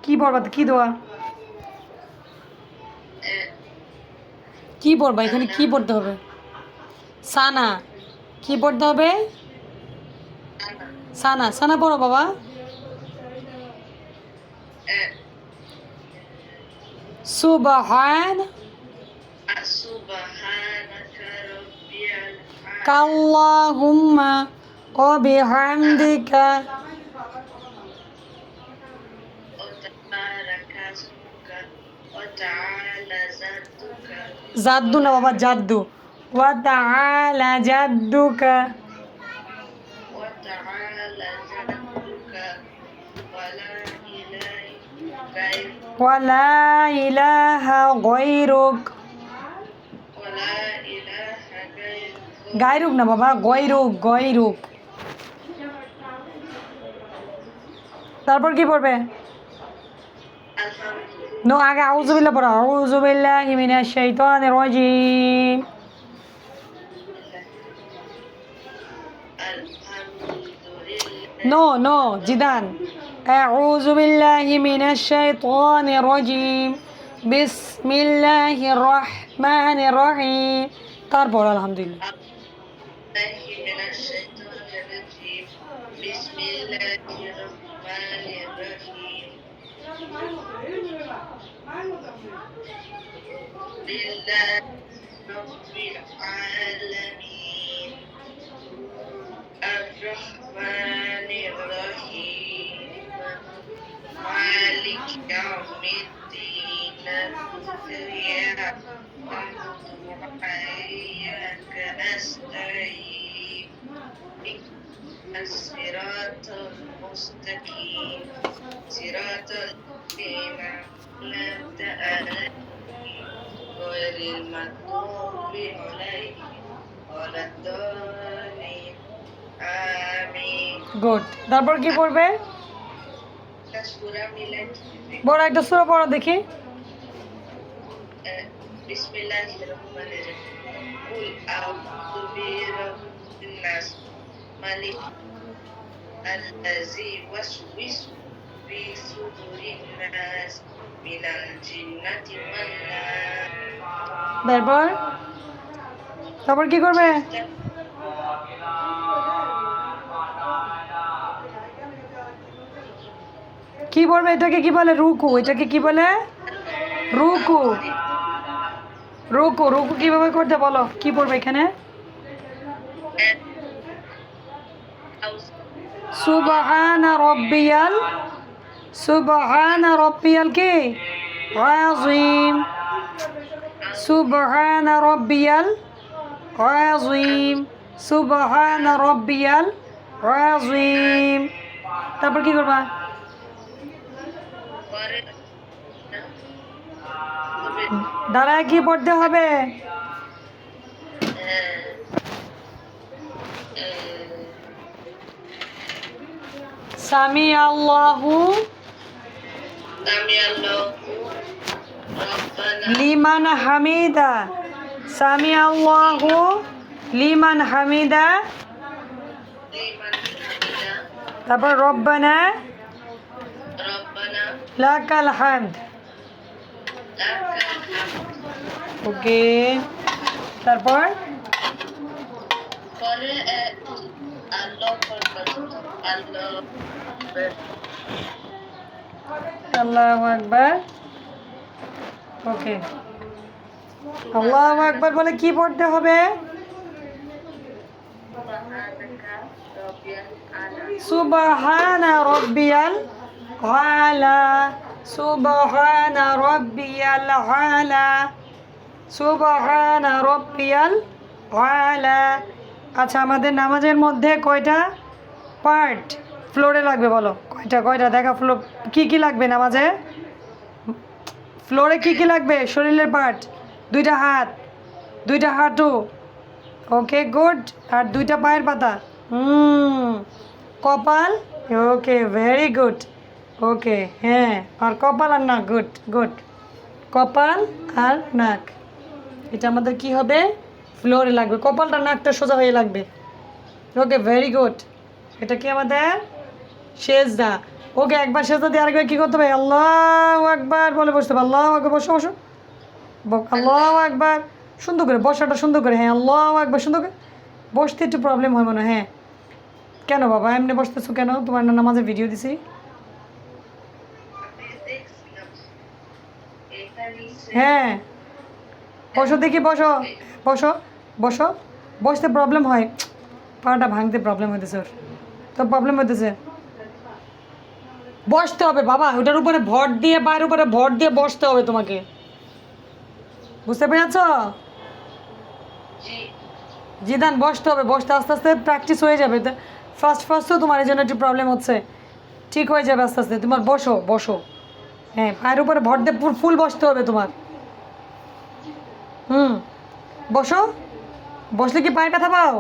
কি পড়বা? কি দোয়া? কি পড়বা? এখানে কি পড়তে হবে? সানা। কি পড়তে হবে? সানা। সানা পড়ো বাবা। সুবহান কাল্লাহুম্মা ওয়া বিহামদিকা জাদ্দু না বাবা, জাদ্দু। ওয়া তাআলা জাদ্দুকা ওয়া লা ইলাহা গায়রুক। গায়রুক না বাবা, গয়রুক, গয়রুক। তারপর কি পড়বে? নো, আগে আউযুবিল্লাহ পড়ো। আউযুবিল্লাহি মিনাশ শাইতানির রাজিম। No no Zidane. আউযুবিল্লাহি মিনাশ শাইতানির রাজিম। বিসমিল্লাহির রহমানির রহিম। তারপর আলহামদুলিল্লাহ। গুড। তারপর কি পড়বে? বড় একটা সূরা পড়ো দেখি। তারপর তারপর কি করবে? কি পড়বে? এটাকে কি বলে? রুকু। এটাকে কি বলে? রুকু। রুকু। রুকু কিভাবে করতে বলো? কি পড়বে এখানে? সুবহানা রাব্বিয়াল। সুবহানা রাব্বিয়াল কি? আযীম। সুবহানা রাব্বিয়াল আযীম। সুবহানা রাব্বিয়াল আযীম। তারপর কি করবা? দাঁড়ায় কি পড়তে হবে? সামি আল্লাহু লিমান হামিদা। সামি আল্লাহু লিমান হামিদা। তারপর রব্বানা লাকাল হামদ। ওকে। তারপর আল্লাহু আকবার। ওকে। আল্লাহু আকবার বলে কি পড়তে হবে? সুবহানা রাব্বিয়াল আলা। সুবহানা রাব্বিয়াল আলা। সুবহানা রাব্বিয়াল আলা। আচ্ছা, আমাদের নামাজের মধ্যে কয়টা পার্ট ফ্লোরে লাগবে বলো? কয়টা কয়টা দেখা ফ্লো কি লাগবে নামাজে? ফ্লোরে কি লাগবে? শরীরের পার্ট। দুইটা হাত, দুইটা হাঁটু। ওকে, গুড। আর দুইটা পায়ের পাতা। কপাল। ওকে, ভেরি গুড। ওকে, হ্যাঁ। আর কপাল আর নাক। Good good. কপাল আর নাক, এটা আমাদের কি হবে? ফ্লোরে লাগবে। কপালটা নাকটা সোজা হয়ে লাগবে। ওকে, ভেরি গুড। এটা কি আমাদের সেজদা। ওকে একবার সেজদা দিয়ে আরেকবার কি করতে হবে? আল্লাহু আকবার বলে বসতে হবে। আল্লাহু আকবার, বসো বসো। আল্লাহু আকবার, সুন্দর করে বসাটা সুন্দর করে, হ্যাঁ আল্লাহু আকবার সুন্দর করে। বসতে একটু প্রবলেম হয় মনে হয়, হ্যাঁ। কেন বাবা এমনি বসতেছো কেন? তোমার না নামাজের ভিডিও দিছি। হ্যাঁ বসো দেখি, বসো বসো বসো। বসতে প্রবলেম হয়, পাটা ভাঙতে প্রবলেম হইতেছে ওর, তো প্রবলেম হইতেছে। বসতে হবে বাবা, ওটার উপরে ভর দিয়ে, পায়ের উপরে ভর দিয়ে বসতে হবে তোমাকে, বুঝতে পেরেছ? জিদান বসতে হবে, বসতে আস্তে আস্তে প্র্যাকটিস হয়ে যাবে। ফার্স্ট ফার্স্টও তোমার এই জন্য একটু প্রবলেম হচ্ছে, ঠিক হয়ে যাবে আস্তে আস্তে। তোমার বসো বসো, হ্যাঁ পায়ের উপরে ভর দিয়ে ফুল বসতে হবে তোমার। বসো। বসলে কি পায়ে ব্যথা পাও?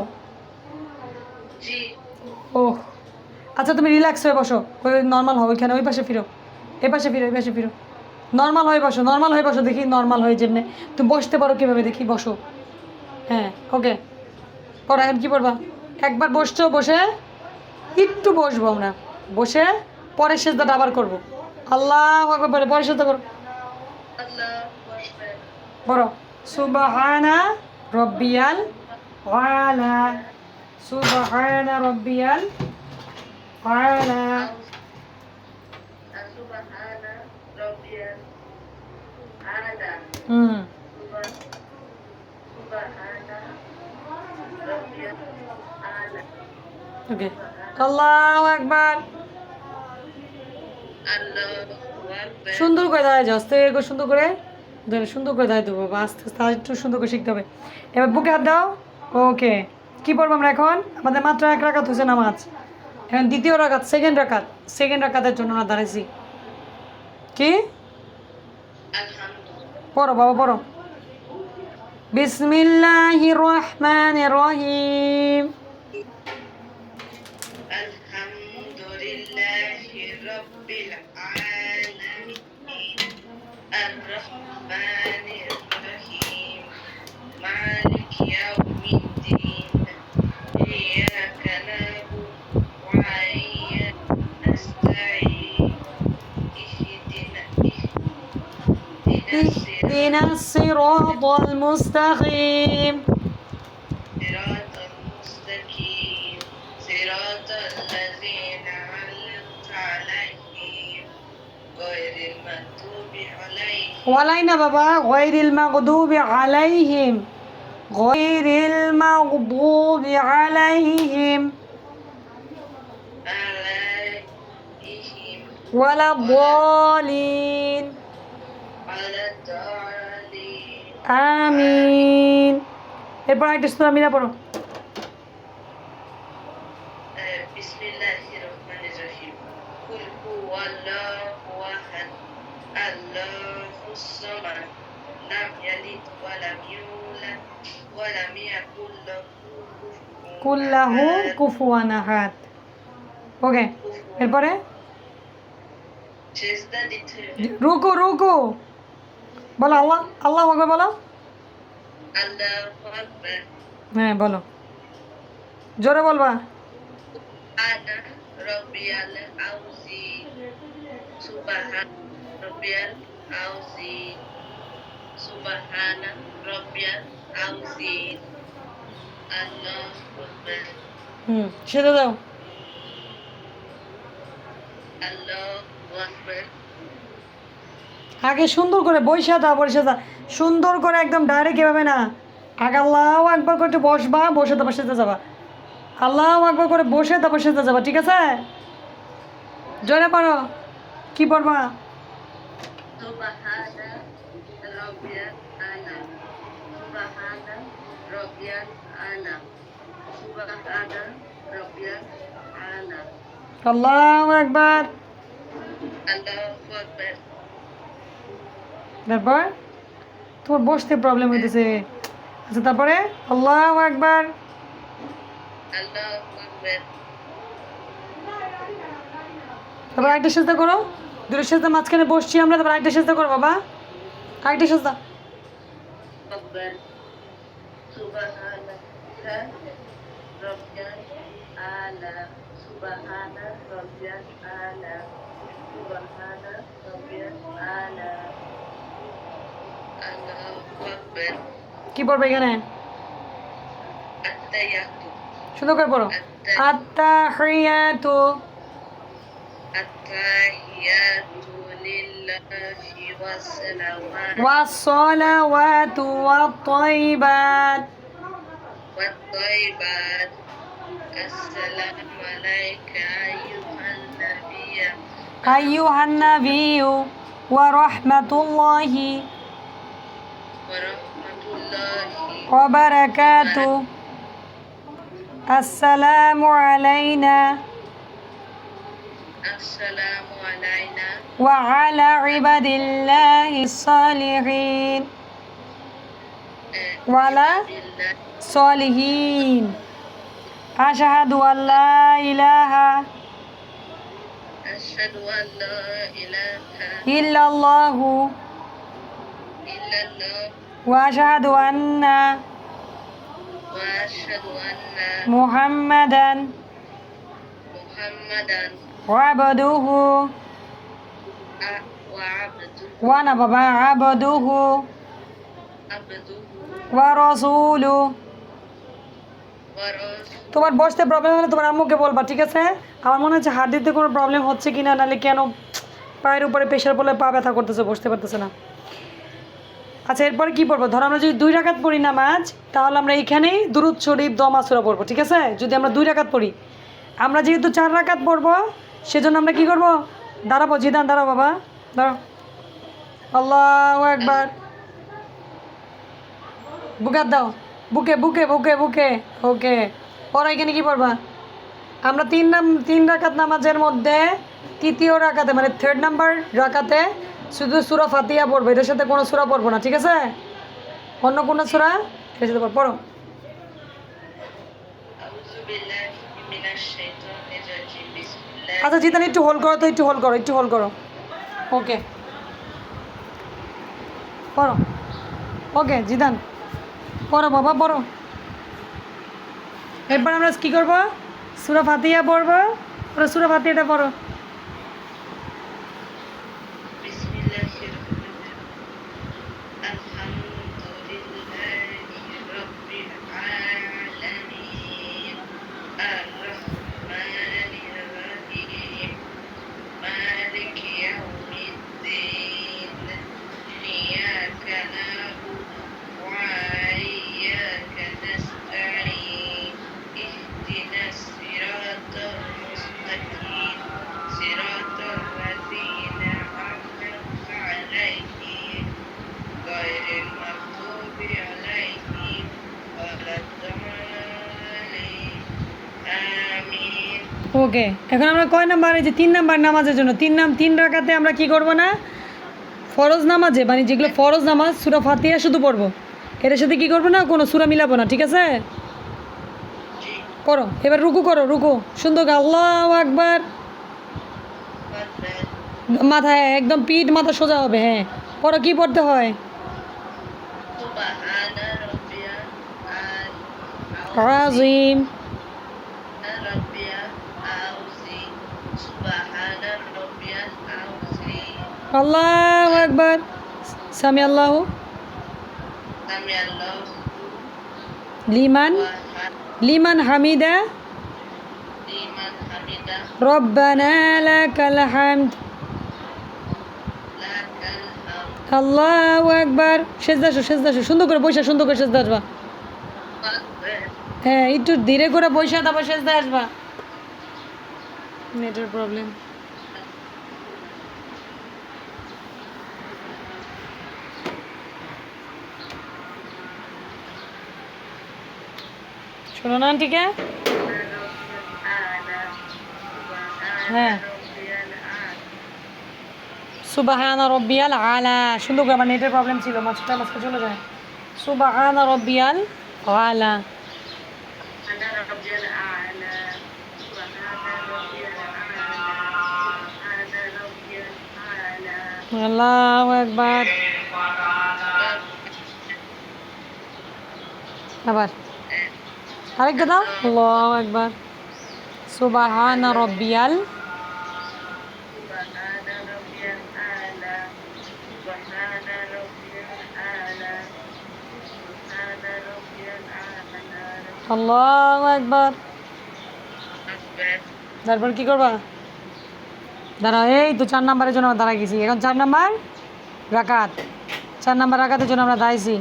ওহ আচ্ছা, তুমি রিল্যাক্স হয়ে বসো, ওই নর্মাল হও, ওইখানে ওই পাশে ফিরো, এই পাশে ফিরো, এই পাশে ফিরো। নর্মাল হয়ে বসো, নর্মাল হয়ে বসো, দেখি নর্মাল হয়ে যেমনি তুমি বসতে পারো কীভাবে দেখি, বসো। হ্যাঁ ওকে, পড়ো। এখন কী পড়বা? একবার বসছো, বসে একটু বসবো আমরা, বসে পরের সেজদাটা আবার করবো। আল্লাহু আকবার বলে পরের সেজদা করো। বলো সুবহানা রব্বিয়াল আলা, সুবহানা রব্বিয়াল আলা। হুম ওকে, আল্লাহু আকবার। সুন্দর করে দাঁড়ায় যাও, আস্তে করে সুন্দর করে সুন্দর করে দাঁড়ায় দেবো বাবা, আস্তে আস্তে আর একটু সুন্দর করে শিখতে হবে। এবার বুকে হাত দাও। ওকে, কী পড়বো আমরা এখন? আমাদের মাত্র 1 রাকাত হয়েছে নামাজ, এখন দ্বিতীয় রাকাত, সেকেন্ড রাকাতের জন্য আমরা দাঁড়াইছি। কি পড়ো বাবা, পড়ো। বিসমিল্লাহির রহমানির রহিম। আলহামদুলিল্লাহি রাব্বিল আলামিন আর রহমানির রহিম মালিকি ইয়াউমিদ্দিন ইয়্যাকা না'বুদু ওয়া ইয়্যাকা নাস্তাঈন ইহদিনাস সিরাতাল মুস্তাকিম صراط المستقيم صراط الذين أنعمت عليهم غير المغضوب عليهم ওয়ালাইনা বাবা, গায়রিল মাগদুবি আলাইহিম, গায়রিল মাগদুবি আলাইহিম ওয়ালা দালিন ولا الضالين আমিন। এরপর একটা সূরা মিলা পড়ো। بسم الله الرحمن الرحيم قل هو الله أحد الله الصمد لم يلد ولم يولد ولم يكن له কুল্লাহু কুফুয়ান আহাদ। ওকে, এরপরে সেজদা দিতে হবে। রুকু রুকু বলো, আল্লাহু আকবার বলো। আল্লাহু আকবার। হ্যাঁ বলো, জোরে বলবা। আনা রব্বিয়াল আউজিম সুবহান রব্বিয়াল আউজিম সুবহানা রব্বিয়াল আউজিম আল্লাহু আকবার। সেটা দাও। আল্লাহু আকবার। আগে সুন্দর করে বইসা দাও, বসে দাও সুন্দর করে, একদম ডাইরেক্ট এভাবে না। আগে আল্লাহু আকবার করে একটু বসবা, বসে তারপর সেজদা যাবা। আল্লাহু আকবার করে বসে তারপর সেজদা যাবা, ঠিক আছে? জোরে পড়ো, কি পড়বা? সুবহানা রব্বিয়াল আলা সুবহানা রব্বিয়াল আলা সুবহানা রব্বিয়াল আলা আল্লাহু আকবার। আল্লাহু আকবার। তারপর তোমার বসতে প্রবলেম হইতেছে, আচ্ছা তারপরে আল্লাহু আকবার। আল্লাহু আকবার। তারপর আরেকটা সেজদা করো, দুটো সেজদা মাঝখানে বসছি আমরা, তারপর আরেকটা সেজদা করো বাবা, আরেকটা সেজদা। আকবার। সুবহানাল্লাহ রব্বিয়াল আলা Subhana Rabbiyal A'la. Subhana Rabbiyal A'la. Allahu Akbar. কি পড়বে এখানে? At-tahiyyatu. সুন্দর করে পড়ো। আত্তাহিয়াতু At-tahiyyatu lillahi was-salawatu ওয়াস-সালাওয়াতু ওয়াত-তাইয়িবাত wat-thayyibat. Assalamu alayka ayyuhan nabiyyu আইয়ুহান নাবিয়্যু ওয়া রাহমাতুল্লাহি wa rahmatullahi ওয়া বারাকাতুহু আসসালামু আলাইনা Assalamu alayna ওয়া আলা ইবাদিল্লাহিস সালিহিন ওয়া আলা billahi সালিহিন আশহাদু আল্লা ইলাহা ashhadu an la ilaha ইল্লাল্লাহু illallah ওয়া আশহাদু আন্না wa ashhadu anna মুহাম্মাদান Muhammadan আবদুহু wa abduhu ওয়া না বাবা আবদুহু ওয়া রাসূলুহু। wa rasuluhu. তোমার বসতে প্রবলেম হলে তোমার আম্মুকে বলবা, ঠিক আছে? আমার মনে হচ্ছে হাড়িতে কোনো প্রবলেম হচ্ছে কিনা, নাহলে কেন পায়ের উপরে প্রেশার পড়লে পা ব্যথা করতেছে, বসতে পারতেছে না। আচ্ছা, এরপরে কি পড়বো? ধরো আমরা যদি 2 রাকাত পড়ি নামাজ, তাহলে আমরা এইখানেই দুরূদ শরীফ দোয়া মাসুরা পড়বো, ঠিক আছে? যদি আমরা 2 রাকাত পড়ি, আমরা যেহেতু 4 রাকাত পড়বো, সেজন্য আমরা কি করবো? দাঁড়াবো, জিদান দাঁড়াও বাবা, দাঁড়াও। আল্লাহু আকবার। বুকে দাও, বুকে বুকে বুকে বুকে। ওকে, পরে এখানে কি পড়বা? আমরা 3 রাকাত নামাজের মধ্যে তৃতীয় রাকাতে, মানে 3rd নাম্বার রাকাতে শুধু সূরা ফাতিহা পড়বো, এটার সাথে কোনো সূরা পড়বো না, ঠিক আছে? অন্য কোনো সূরা এটার সাথে পড়ো। A'udzu billahi minash shaitonir rajim. Bismillah. আচ্ছা জিতান, একটু হোল্ড করো তো, একটু হোল্ড করো, একটু হোল্ড করো। ওকে, পড়ো। ওকে জিদান, পড়ো বাবা, পড়ো। এরপর আমরা কি করবো? সূরা ফাতিহা পড়বো। ওরা সূরা ফাতিহাটা পড়ো। Bismillahirrahmanirrahim. Alhamdulillahi rabbil alamin. Ar-rahmanir rahim. Maliki yawmiddin. Iyyaka na'budu wa iyyaka nasta'in. Ihdinas siratal mustaqim. Siratal ladzina an'amta 'alaihim ghairil maghdubi 'alaihim waladdallin. Amin. ওকে, এখন আমরা কয় নাম্বার? এই যে 3 নাম্বার নামাজের জন্য 3 রাকাতে আমরা কি করব না? ফরজ নামাজে, মানে যেগুলো ফরজ নামাজ, সূরা ফাতিহা শুধু পড়বো, এর সাথে কি করবো না? কোনো সূরা মিলাবো না, ঠিক আছে? জি। করো, এবার রুকু করো, রুকু সুন্দর করে। আল্লাহু আকবার। Akbar. মাথায় একদম পিঠ মাথা সোজা হবে, হ্যাঁ। পড়ো, কি পড়তে হয়? Subhana rabbiyal আজিম। rabbiyal azim. Subhana rabbiyal azim. আল্লাহু আকবার। সামি আল্লাহু Sami Allahu লিমান liman হামিদা hamidah. রব্বানা লাকাল হামদ। Lakal hamd. আল্লাহু আকবার। সেজদা আসো, সেজদা আসো, সুন্দর করে বসে, সুন্দর করে সেজদা আসবা। Akbar. হ্যাঁ, একটু ধীরে করে বসে তারপর সেজদা আসবা। নেটের প্রবলেম। শোনো না, ঠিক আছে? হ্যাঁ, সুবহানা রব্বিয়াল আলা। সুন্দর করে, আমার নেটের প্রবলেম ছিল, মাঝটা মাঝকে চলে যায়। সুবহানা রব্বিয়াল আলা। Ana rabbiyal a'la. Subhana rabbiyal a'la. Ana rabbiyal a'la. আল্লাহু আকবার। আবার আরেকটা দাও। আল্লাহু আকবার। সুবহানা রব্বিয়াল سبحان ربي الأعلى سبحان ربي الأعلى سبحان ربي الأعلى আল্লাহু আকবার। أكبر তারপর কি করবা? দাঁড়াও, এই তো 4 নাম্বারের জন্য আমরা দাঁড়াই গেছি। এখন 4 নাম্বার রাকাত। 4 নাম্বার রাকাতের জন্য আমরা দাঁড়াইছি।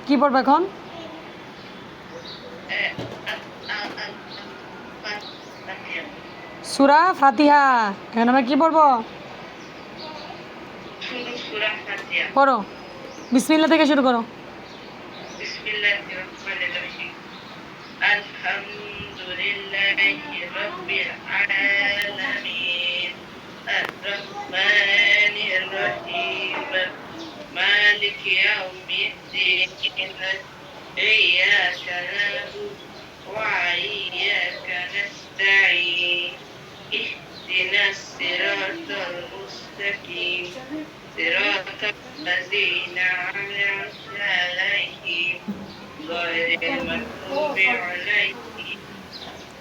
কি পড়বে এখন? সূরা ফাতিহা। এখন আমরা কি পড়বো? শুরু সূরা ফাতিহা পড়ো, বিসমিল্লাহ থেকে শুরু করো। বিসমিল্লাহির রহমানির রহিম আলহামদুলিল্লাহি রাব্বিল আলামিন আর-রহমানির রহিম মালিকি ইয়াউমিদ্দিন ইয়্যাকা না'বুদু ওয়া ইয়্যাকা নাস্তাঈন ইহদিনাস সিরাতাল মুস্তাকিম صراط الذين أنعمت عليهم غير المغضوب عليهم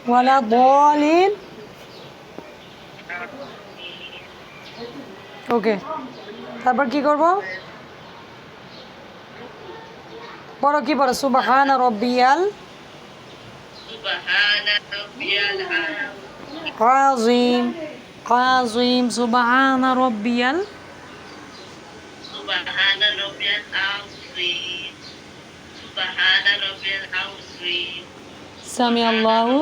ওয়ালা দলিন। ওকে, তারপর কি করব? পড়ো, কি পড়ো? সুবহানা রব্বিয়াল سبحان ربي الأعلى আযীম। আযীম সুবহানা রব্বিয়াল سبحان ربي العظيم سبحان ربي العظيم সামি আল্লাহু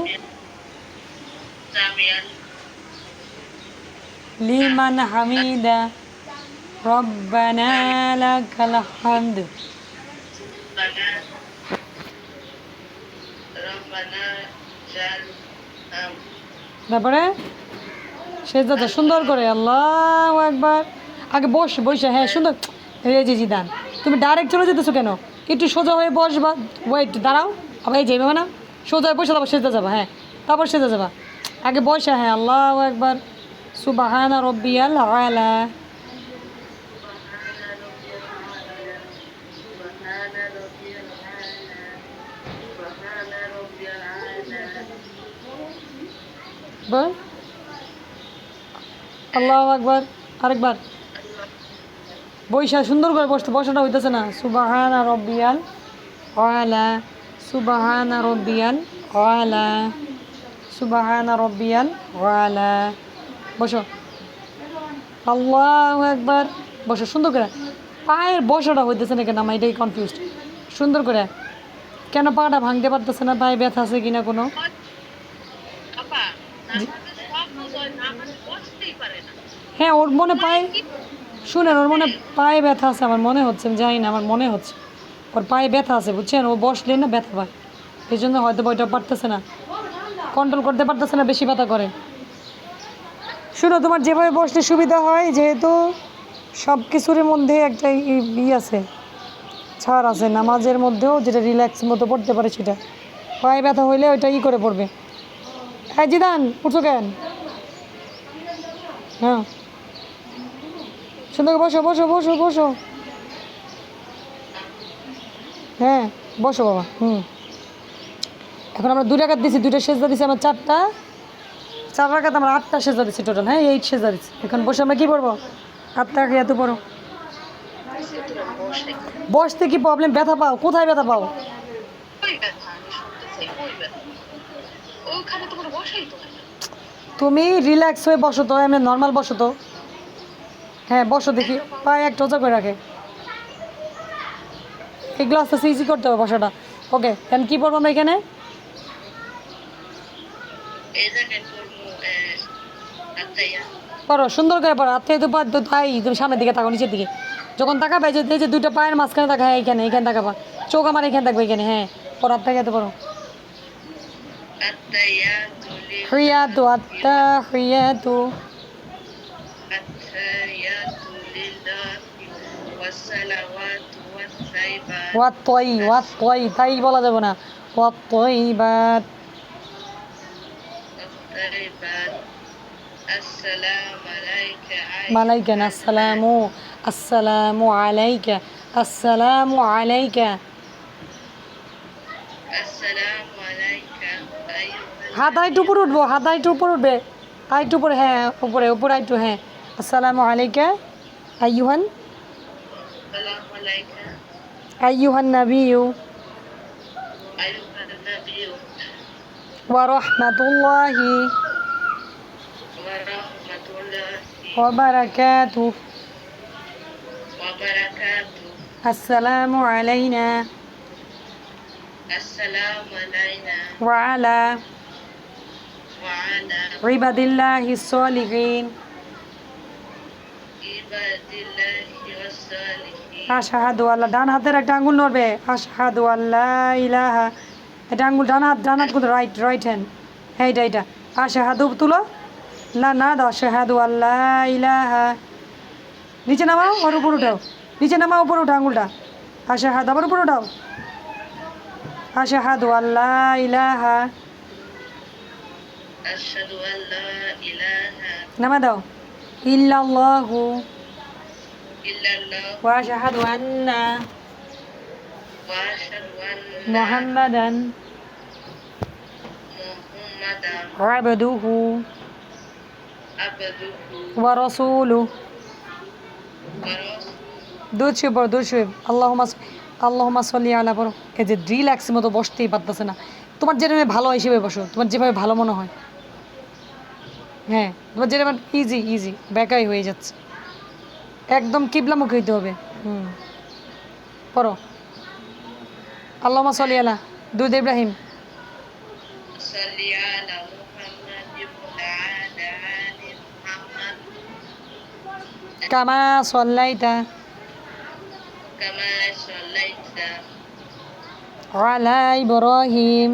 سمع লিমান হামিদা রব্বানা লাকাল হামদ। ربنا ربنا جل তারপরে সেজদাটা সুন্দর করে আল্লাহু আকবার। আগে বসে, হ্যাঁ সুন্দর। এই যে জিদান, তুমি ডাইরেক্ট চলে যেতেছো কেন? একটু সোজা হয়ে বসবা। ওয়েট, দাঁড়াও। আবার এই যাইবে না, সোজা হয়ে বসে তারপর সেজদা যাবা। হ্যাঁ, তারপর সেজদা যাবা। আগে বসে, হ্যাঁ আল্লাহু আকবার। সুবহানা রব্বিয়াল আলা। سبحان ربي الأعلى سبحان ربي الأعلى বল আল্লাহু আকবার। আরেকবার বইসা সুন্দর করে বসাটা হইতেছে না। সুবহানা রব্বিয়াল আলা সুবহানা রব্বিয়াল আলা সুবহানা রব্বিয়াল আলা। বসো, আল্লাহু আকবার। বসো সুন্দর করে। পায়ের বসাটা হইতেছে না কেন? আমার এটাই কনফিউজড। সুন্দর করে কেন পাটা ভাঙতে পারতেছে না? পায়ে ব্যথা আছে কিনা কোনো? আপা নামাজে সব বুঝায় নামাজে বসতেই পারে না হ্যাঁ, ওর মনে পায়ে, শুনেন, ওর মনে পায়ে ব্যথা আছে আমার মনে হচ্ছে। আমি জানি না, আমার মনে হচ্ছে ওর পায়ে ব্যথা আছে, বুঝছেন? ও বসলে না ব্যথা পায়, এই জন্য হয়তো বইটা পারতেছে না, কন্ট্রোল করতে পারতেছে না, বেশি ব্যথা করে। শুনো, তোমার যেভাবে বসলে সুবিধা হয়, যেহেতু সব কিছুর মধ্যে একটা আছে, ছাড় আছে, নামাজের মধ্যেও যেটা রিল্যাক্স মতো পড়তে পারে সেটা। পায়ে ব্যথা হইলে ওইটা করে পড়বে। হ্যাঁ জিদান, উঠছো কেন? হ্যাঁ সুন্দর, বসো বসো বসো বসো। হ্যাঁ বসো বাবা। এখন আমরা 2 রাকাত দিছি, 2টা সেজদা দিছি, আমরা 4 রাকাত আমরা 8টা সেজদা দিছি টোটাল। হ্যাঁ 8 সেজদা দিছি। এখন বসে আমরা কি পড়বো? 8 টাকা এত পড়ো। বসতে কি প্রবলেম? ব্যথা পাও? কোথায় ব্যথা পাও? তুমি রিল্যাক্স হয়ে বসো তো, এমনি নর্মাল বসো তো। হ্যাঁ বসো, দেখি পায়ে একটা ওজা করে রাখে। এগুলো আস্তে আস্তে ইজি করতে হবে বসাটা। ওকে, এখন কী পড়বো আমরা এখানে? পড়ো সুন্দর করে পড়ো। হাতে তো তো তাই, তুমি সামনের দিকে তাকাও, নিচের দিকে যখন তাকাবে, যে 2টা পায়ের মাঝখানে তাকা। হ্যাঁ এইখানে তাকাবা, চোখ আমার এখানে থাকবে, এখানে। হ্যাঁ পড়ো, হাত থেকে পড়ো। হিয়াতু আত্তাহিয়াতু ওয়াত তাই বলা যাবে না। ওয়াত মালাইকা না, আসসালামু আলাইকা, আসসালামু আলাইকা। হাত আইটু উপরে উঠবো, হাত আইটু উপরে উঠবে, আইটু উপরে, হ্যাঁ উপরে উপরে আইটু, হ্যাঁ। আসসালামু আলাইকা আইয়ুহান আসসালামু আলাইকা আইয়ুহান নাবিয়্যু আইয়ুহান নাবিয়্যু ওয়া রাহমাতুল্লাহি ওয়া রাহমাতুল্লাহি ওয়া বারাকাতুহু। ওয়া বারাকাতুহু। আসসালামু আলাইনা আসসালামু আলাইনা ওয়া আলা ওয়া আলা ইবাদিল্লাহিস সলিহিন। ইবাদিল্লাহি ওয়াস সালিহিন। আশহাদু আল্লাহ, ডান হাতের একটা আঙ্গুল নড়বে, আশহাদু আল্লাহ ইলাহা, এটা আঙ্গুল ডান হাত, ডান হাত কিন্তু রাইট রাইট হ্যান্ড, হ্যাঁ এটা এটা। আশহাদু তুলো, না না দাও, আশহাদু আল্লাহ ইলাহা, নিচে নামাও আর উপর উঠাও, নিচে নামাও উপর উঠাও আঙ্গুলটা, আশহাদু আবার উপর উঠাও, আশহাদু আল্লাহ ইলাহা, আশহাদু আল্লা ইলাহা নামা দাও, ইল্লাল্লাহু ইল্লাল্লাহ ওয়া আশহাদু আন্না ওয়া আশহাদু আন্না মুহাম্মাদান মুহাম্মাদান আবদুহু আবদুহু ওয়া রাসূলুহু। ওয়া রাসূলুহু। দুধ শুয়ে পড়ো, দুধ শুয়ে, আল্লাহুম্মা সাল্লি আলা পড়ো। এই যে রিল্যাক্সের মতো বসতেই পারতেছে না, তোমার যেভাবে ভালো হিসেবে বসো, তোমার যেভাবে ভালো মনে হয়, হ্যাঁ তোমার যেটা ইজি ইজি বেকাই হয়ে যাচ্ছে, একদম কিবলামুখী হইতে হবে। পড়ো আল্লাহুম্মা সাল্লি আলা দুধ ইব্রাহিম সাল্লি আলা মুহাম্মাদ ওয়া আলা আলি মুহাম্মাদ কামা সাল্লাইতা কামা সাল্লাইতা আলা ইব্রাহিম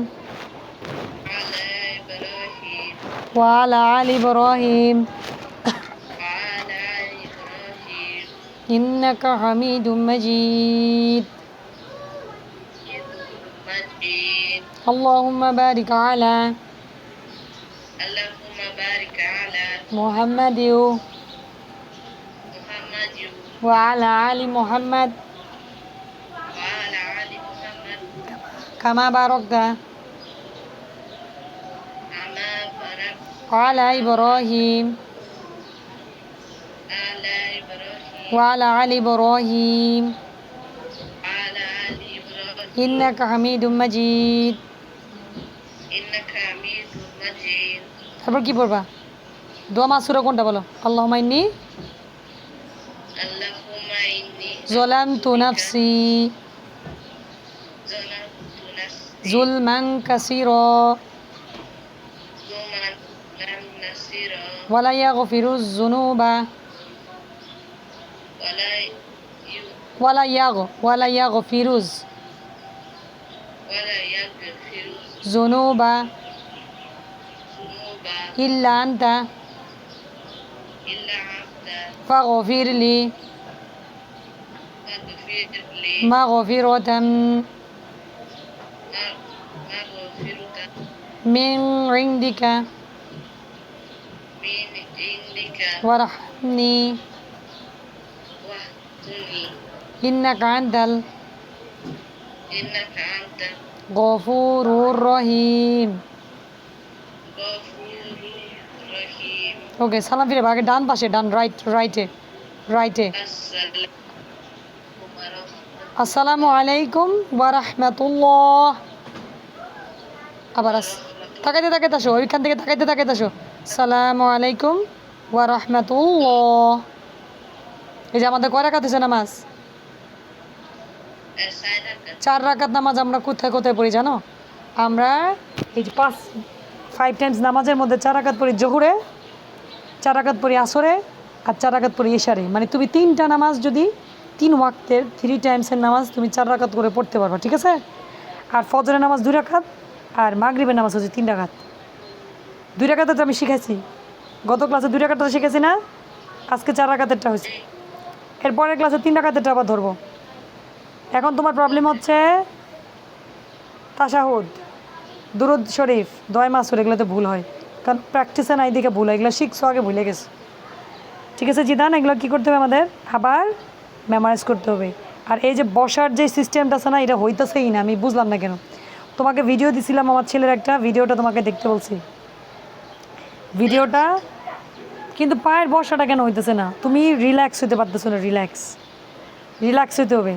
আলা ইব্রাহিম ওয়া আলা আলি ইব্রাহিম ওয়া আলা আলি ইব্রাহিম ইন্নাকা হামিদুম মাজিদ। মাজিদ। আল্লাহুম্মা বারিক আলা আল্লাহুম্মা বারিক আলা মুহাম্মাদিন মুহাম্মাদ ওয়া আলা আলি মুহাম্মাদ ওয়া আলা আলি মুহাম্মাদ কামা বারাকতা কামা বারাক আলা ইব্রাহিম আলা ইব্রাহিম ওয়া আলা আলি ইব্রাহিম আলা আলি ইব্রাহিম ইন্নাকা হামিদুম মাজিদ। ইন্নাকা হামিদুম মাজিদ। তারপর কি পড়বা? দোয়া মাসুরা কোনটা বলো? আল্লাহুম্মা ইন্নী আল্লাহুম্মা ইন্নী যালামতু নাফসি যালামতু নাফসি যুলমান কাসীরা যুলমান নাসিরা ওয়া লা ইয়াগফিরুয যুনুবা ওয়ালা ওয়া লা ইয়াগফিরুয ওয়ালা ইয়াগফিরু যুনুবা যুনুবা ইল্লা আনতা ইল্লা আনতা ফাগফিরলি ফাগফিরলি মাগফিরাতাম মাগফিরাতান মিন ইনদিকা মিন ইনদিকা ওয়ারহামনি ওয়াহদিনি ইন্নাকা আনতাল ইন্নাকা আনতা গফুরুর রহিম। গফুরুর রহিম। ওকে, সালাম ফিরে আগে ডান পাশে, ডান রাইটে রাইটে। আসসালামু আলাইকুম ওয়া রাহমাতুল্লাহ। আবার তাকাইতে তাকাইতে আসো, ওইখান থেকে তাকাইতে তাকাইতে আসো। আসসালামু আলাইকুম ওয়া রাহমাতুল্লাহ। এই যে আমাদের কয় রাকাত হয়েছে নামাজ? 4 রাকাত নামাজ। আমরা কোথায় কোথায় পড়ি জানো? আমরা এই যে 5 টাইমস নামাজের মধ্যে 4 রাকাত পড়ি জোহরে, 4 রাকাত পড়ি আসরে, আর 4 রাকাত পড়ি ইশারে। মানে তুমি 3টা নামাজ, যদি 3 ওয়াক্তের 3 টাইমসের নামাজ তুমি 4 রাকাত করে পড়তে পারবা, ঠিক আছে? আর ফজরের নামাজ 2 রাকাত, আর মাগরিবের নামাজ হচ্ছে 3 রাকাত। 2 রাকাতে তো আমি শিখাইছি, গত ক্লাসে 2 রাকাতটা শিখেছি না, আজকে 4 রাকাতেরটা হয়েছে। এরপরের ক্লাসে 3 রাকাতেরটা আবার ধরবো। এখন তোমার প্রবলেম হচ্ছে তাশাহুদ, দুরুদ শরীফ, দোয়া মাসুর, এগুলোতে ভুল হয়, কারণ প্র্যাকটিসে নাই দিকে ভুল হয়। এগুলো শিখছো আগে, ভুলে গেছে, ঠিক আছে জিদান? এগুলো কী করতে হবে আমাদের? আবার মেমোরাইজ করতে হবে। আর এই যে বসার যে সিস্টেমটা আছে না, এটা হইতেছেই না, আমি বুঝলাম না কেন। তো তোমাকে ভিডিও দিছিলাম আমার ছেলের একটা, ভিডিওটা তোমাকে দেখতে বলছি। ভিডিওটা কিন্তু পায়ের বসাটা কেন হইতেছে না? তুমি রিল্যাক্স হতে পারতেছো না, রিল্যাক্স হইতে হবে।